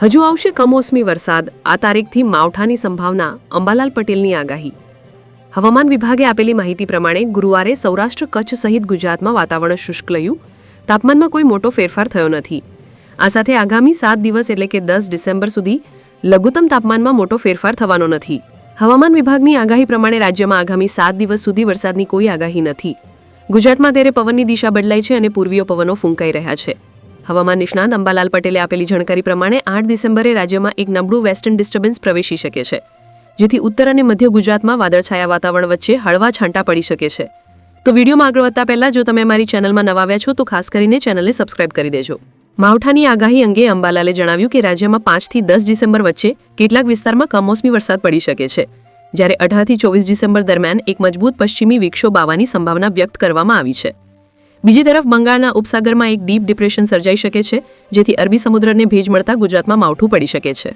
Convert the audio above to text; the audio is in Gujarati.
હજુ આવશે કમોસમી વરસાદ, આ તારીખથી માવઠાની સંભાવના, અંબાલાલ પટેલની આગાહી। હવામાન વિભાગે આપેલી માહિતી પ્રમાણે ગુરુવારે સૌરાષ્ટ્ર કચ્છ સહિત ગુજરાતમાં વાતાવરણ શુષ્ક રહ્યું, તાપમાનમાં કોઈ મોટો ફેરફાર થયો નથી। આ સાથે આગામી 7 દિવસ એટલે કે 10 ડિસેમ્બર સુધી લઘુત્તમ તાપમાનમાં મોટો ફેરફાર થવાનો નથી। હવામાન વિભાગની આગાહી પ્રમાણે રાજ્યમાં આગામી 7 દિવસ સુધી વરસાદની કોઈ આગાહી નથી। ગુજરાતમાં ત્યારે પવનની દિશા બદલાઈ છે અને પૂર્વીય પવનો ફૂંકાઈ રહ્યા છે। હવામાન નિષ્ણાત અંબાલાલ પટેલે આપેલી જાણકારી પ્રમાણે 8 ડિસેમ્બરે રાજ્યમાં એક નબળું વેસ્ટર્ન ડિસ્ટર્બન્સ પ્રવેશી શકે છે, જેથી ઉત્તર અને મધ્ય ગુજરાતમાં વાદળછાયા વાતાવરણ વચ્ચે હળવા છાંટા પડી શકે છે। તો વિડીયોમાં આગળ વધતા પહેલા જો તમે અમારી ચેનલમાં નવા આવ્યા છો તો ખાસ કરીને ચેનલને સબસ્ક્રાઇબ કરી દેજો। માવઠાની આગાહી અંગે અંબાલાલે જણાવ્યું કે રાજ્યમાં 5 થી 10 ડિસેમ્બર વચ્ચે કેટલાક વિસ્તારમાં કમોસમી વરસાદ પડી શકે છે, જ્યારે 18 થી 24 ડિસેમ્બર દરમિયાન એક મજબૂત પશ્ચિમી વિક્ષોભ આવવાની સંભાવના વ્યક્ત કરવામાં આવી છે। બીજી તરફ બંગાળના ઉપસાગરમાં એક ડીપ ડિપ્રેશન સર્જાઈ શકે છે, જેથી અરબી સમુદ્રને ભેજ મળતા ગુજરાતમાં માવઠું પડી શકે છે।